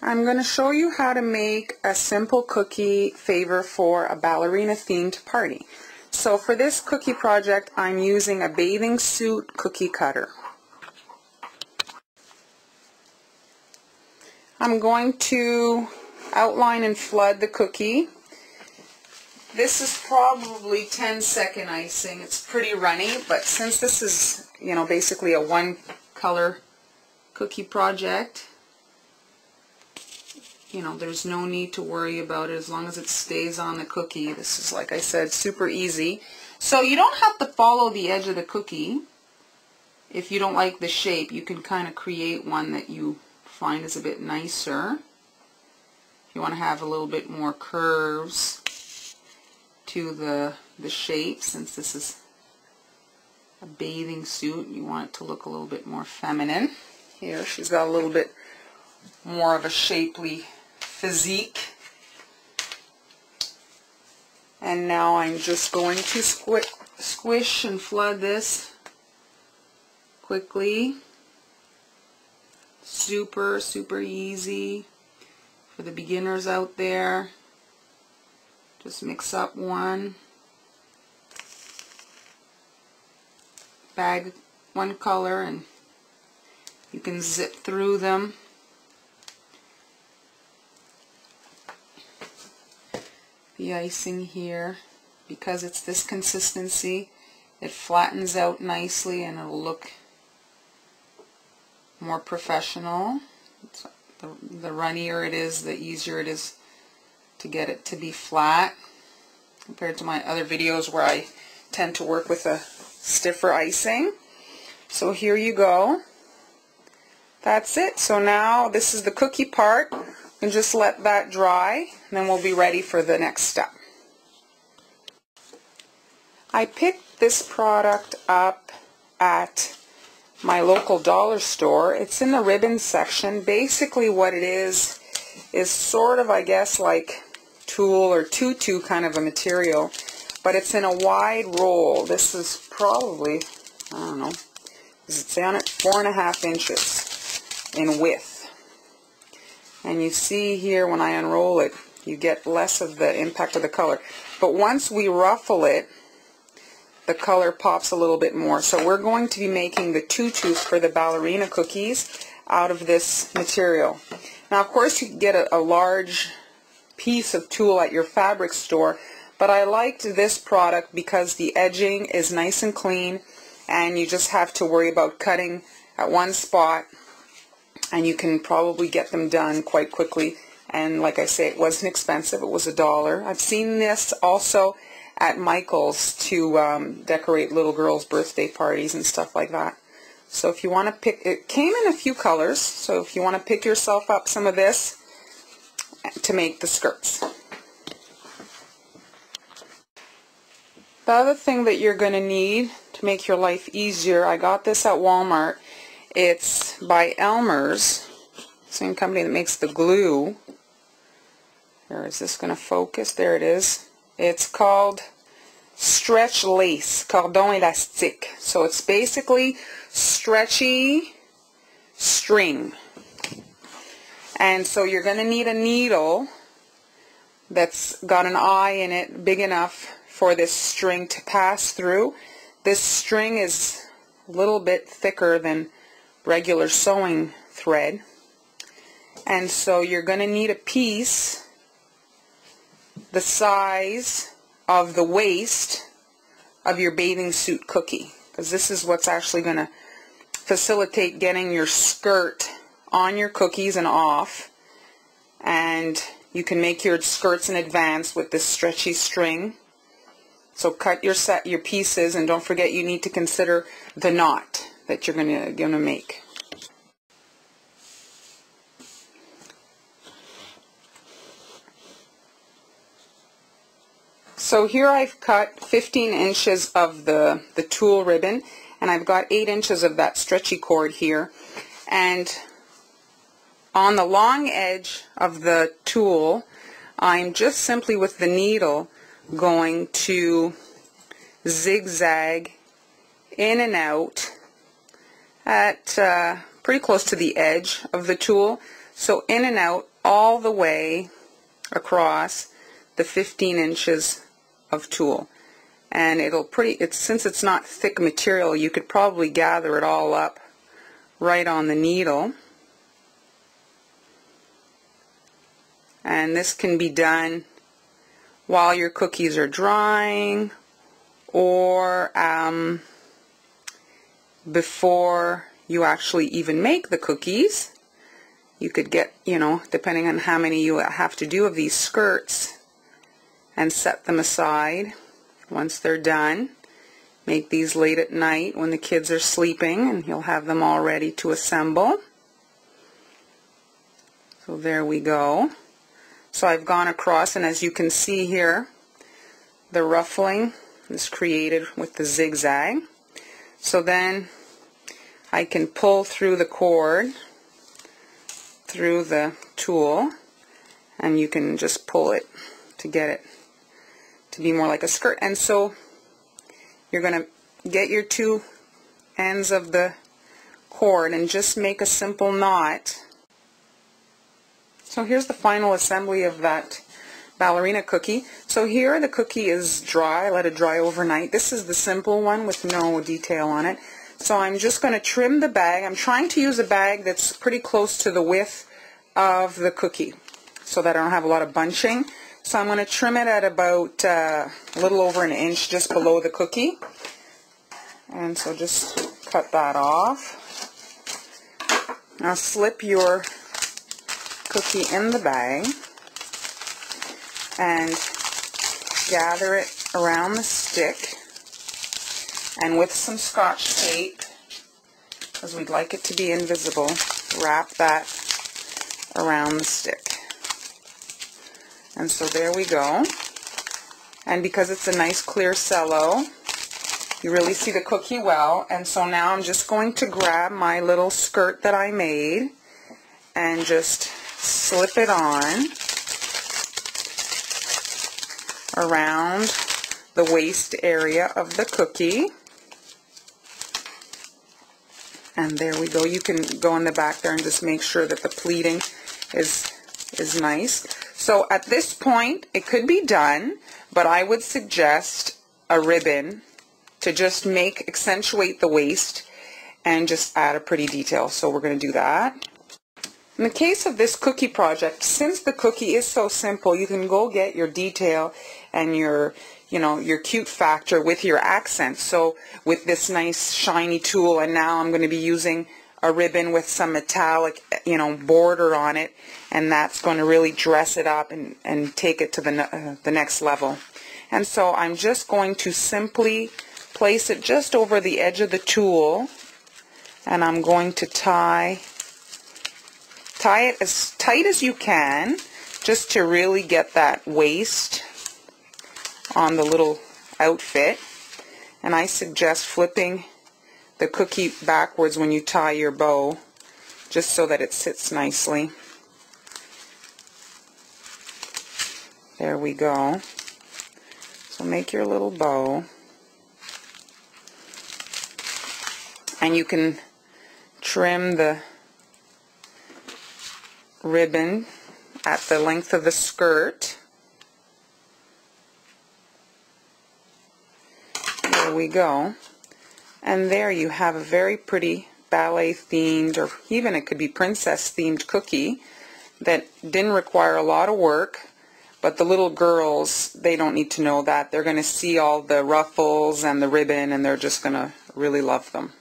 I'm going to show you how to make a simple cookie favor for a ballerina themed party. So for this cookie project, I'm using a bathing suit cookie cutter. I'm going to outline and flood the cookie. This is probably 10-second icing. It's pretty runny, but since this is, basically a one-color cookie project, there's no need to worry about it as long as it stays on the cookie. This is, like I said, super easy. So you don't have to follow the edge of the cookie. If you don't like the shape, you can kind of create one that you find is a bit nicer. If you want to have a little bit more curves to the shape, since this is a bathing suit, you want it to look a little bit more feminine. Here, she's got a little bit more of a shapely physique. And now I'm just going to squish and flood this quickly. Super, super easy for the beginners out there. Just mix up one bag, one color, and you can zip through them. The icing here, because it's this consistency, it flattens out nicely and it'll look more professional. The runnier it is, the easier it is to get it to be flat, compared to my other videos where I tend to work with a stiffer icing. So here you go. That's it. So now this is the cookie part. And just let that dry, and then we'll be ready for the next step. I picked this product up at my local dollar store. It's in the ribbon section. Basically what it is sort of, I guess, like tulle or tutu kind of a material, but it's in a wide roll. This is probably, I don't know, does it say on it? 4.5 inches in width. And you see here when I unroll it, you get less of the impact of the color. But once we ruffle it, the color pops a little bit more. So we're going to be making the tutus for the ballerina cookies out of this material. Now, of course, you can get a large piece of tulle at your fabric store, but I liked this product because the edging is nice and clean, and you just have to worry about cutting at one spot, and you can probably get them done quite quickly. And like I say, it wasn't expensive. It was $1. I've seen this also at Michael's to decorate little girls' birthday parties and stuff like that. So if you want to pick, it came in a few colors, so if you want to pick yourself up some of this to make the skirts. The other thing that you're going to need to make your life easier, I got this at Walmart. It's by Elmer's, same company that makes the glue. Here, is this going to focus? There it is. It's called Stretch Lace, Cordon Élastique. So it's basically stretchy string. And so you're going to need a needle that's got an eye in it big enough for this string to pass through. This string is a little bit thicker than regular sewing thread, and so you're going to need a piece the size of the waist of your bathing suit cookie, because this is what's actually going to facilitate getting your skirt on your cookies and off. And you can make your skirts in advance with this stretchy string. So cut your pieces, and don't forget you need to consider the knot that you're gonna make. So here I've cut 15 inches of the tulle ribbon, and I've got 8 inches of that stretchy cord here. And on the long edge of the tulle, I'm just simply with the needle going to zigzag in and out at pretty close to the edge of the tulle. So in and out all the way across the 15 inches of tulle. And since it's not thick material, you could probably gather it all up right on the needle. And this can be done while your cookies are drying, or before you actually even make the cookies. You could get, depending on how many you have to do of these skirts, and set them aside once they're done. Make these late at night when the kids are sleeping, and you'll have them all ready to assemble. So there we go. So I've gone across, and as you can see here, the ruffling is created with the zigzag. So then I can pull through the cord, through the tulle, and you can just pull it to get it to be more like a skirt. And so you're going to get your two ends of the cord and just make a simple knot. So here's the final assembly of that ballerina cookie. So here the cookie is dry. Let it dry overnight. This is the simple one with no detail on it. So I'm just going to trim the bag. I'm trying to use a bag that's pretty close to the width of the cookie so that I don't have a lot of bunching. So I'm going to trim it at about a little over an inch just below the cookie. And so just cut that off. Now slip your cookie in the bag and gather it around the stick, and with some Scotch tape, because we'd like it to be invisible, wrap that around the stick. And so there we go. And because it's a nice clear cello, you really see the cookie well. And so now I'm just going to grab my little skirt that I made and just slip it on around the waist area of the cookie. And there we go. You can go in the back there and just make sure that the pleating is nice. So at this point, it could be done, but I would suggest a ribbon to just accentuate the waist and just add a pretty detail. So we're going to do that. In the case of this cookie project, since the cookie is so simple, you can go get your detail and your cute factor with your accents. So with this nice shiny tulle, and now I'm going to be using a ribbon with some metallic, border on it, and that's going to really dress it up and take it to the next level. And so I'm just going to simply place it just over the edge of the tulle, and I'm going to tie it as tight as you can, just to really get that waist on the little outfit. And I suggest flipping the cookie backwards when you tie your bow, just so that it sits nicely. There we go. So make your little bow, and you can trim the ribbon at the length of the skirt. There we go. And there you have a very pretty ballet themed, or even it could be princess themed cookie that didn't require a lot of work. But the little girls, they don't need to know that. They're going to see all the ruffles and the ribbon, and they're just going to really love them.